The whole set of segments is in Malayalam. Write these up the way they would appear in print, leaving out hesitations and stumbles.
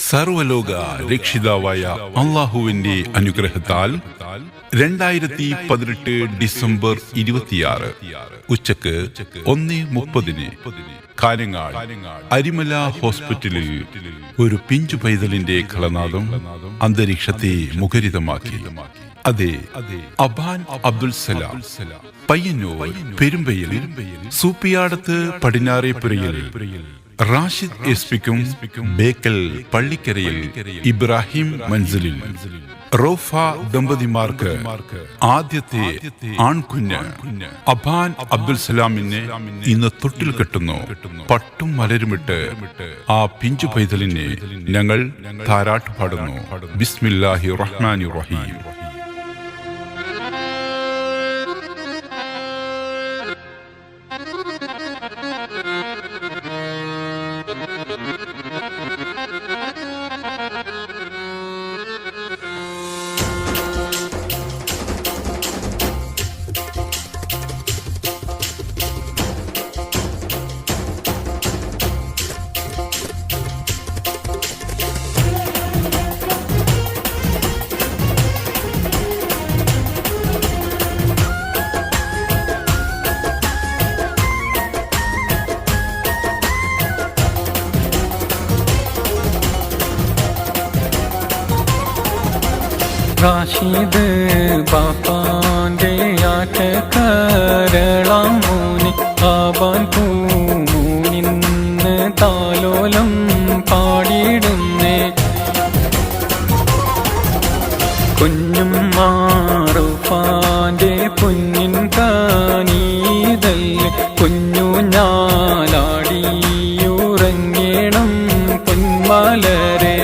സർവലോക രക്ഷിതാവായ അള്ളാഹുവിന്റെ അനുഗ്രഹത്താൽ 2018 ഡിസംബർ 26 ഉച്ചക്ക് 1:30 കാരങ്ങാട് അരിമല ഹോസ്പിറ്റലിൽ ഒരു പിഞ്ചു പൈതലിന്റെ കളനാദം അന്തരീക്ഷത്തെ മുഖരിതമാക്കി. അതെ, അബാൻ അബ്ദുൽ സലാം, പയ്യന്നൂർ പെരുമ്പയിൽ സൂപ്പിയാടത്ത് പടിഞ്ഞാറേപ്പുരയിൽ റാഷിദ് എസ്പിക്കും ബേക്കൽ പള്ളിക്കരയിൽ ഇബ്രാഹിം മൻസിലിൽ റോഫ ദമ്പതിമാർക്ക് ആദ്യത്തെ ആൺകുഞ്ഞ് അബാൻ അബ്ദുൽ സലാമിനെ ഇന്ന് തൊട്ടിൽ കെട്ടുന്നു. പട്ടും മലരുമിട്ട് ആ പിഞ്ചു പൈതലിനെ ഞങ്ങൾ താരാട്ട് പാടുന്നു. ബിസ്മില്ലാഹി റഹ്മാനി റഹീം. റാഷിദ് ബാപ്പാന്റെ ആറ്റക്കരളാം മൂനി ആബാൻ പൂമൂനിന്ന് താലോലം പാടിയിടുന്നേ. കുഞ്ഞും മാറുഫാന്റെ പൊന്നിൻ കാനീതല്ലേ കുഞ്ഞു ഞാലാടിയുറങ്ങേണം പൊന്മലരെ.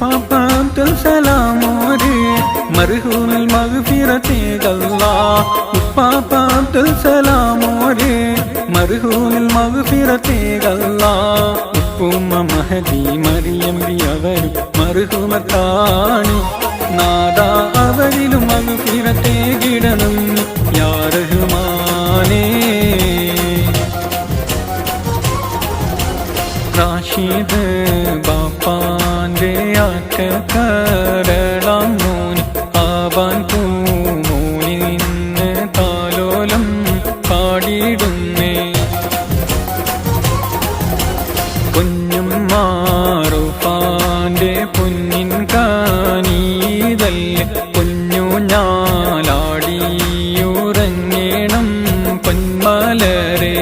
പാപ്പാ അബ്ദുൽ സലാമോരെ മർഹൂമിൽ മഗ്ഫിറത്തേകല്ലാഹ്. പാപ്പാ അബ്ദുൽ സലാമോരെ മർഹൂമിൽ മഗ്ഫിറത്തേകല്ലാഹ്. ഉപ്പുമ്മ മഹദി മറിയം അവരും മർഹൂമത്താണ്. നാദാ അവരിലും മഗ്ഫിറത്തേകിടണം യാ റഹ്മാനേ. റാഷിദ് ബാപ്പാന്റെ ആറ്റക്കരളാം മൂനി ആബാൻ പൂമൂനിൽ നിന്ന് താലോലം പാടിയിടുന്നേ. കുഞ്ഞും മാറുഫാന്റെ പൊന്നിൻ കാനീതല്ലേ കുഞ്ഞു ഞാലാടിയുറങ്ങേണം പൊന്മലരെ.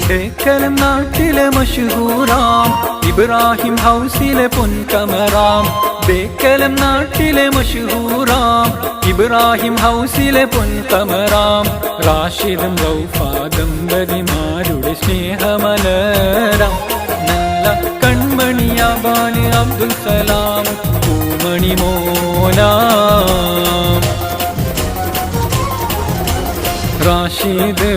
ബേക്കലം നാട്ടിലെ മഷഹൂറാം ഇബ്രാഹിം ഹൗസിലെ പൊൻകമറാം. ബേക്കലം നാട്ടിലെ മഷഹൂറാം ഇബ്രാഹിം ഹൗസിലെ പൊൻകമറാം. റാഷിദും റൗഫ ദമ്പതിമാരുടെ സ്നേഹമലരാം. നല്ല കൺമണിയാബാൻ അബ്ദുൽ സലാം പൂമണി മോനാം. റാഷിദ്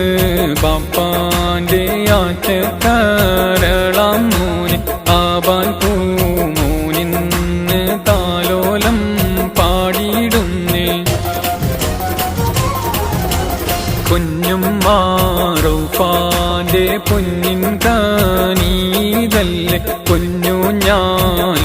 ബാപ്പാന്റെ ആറ്റക്കരളാം മൂനി ആബാൻ പൂമൂനിന്ന് താലോലം പാടിയിടുന്നേ. കുഞ്ഞും മാറുഫാന്റെ പൊന്നിൻ കാനീതല്ലേ കുഞ്ഞു ഞാൻ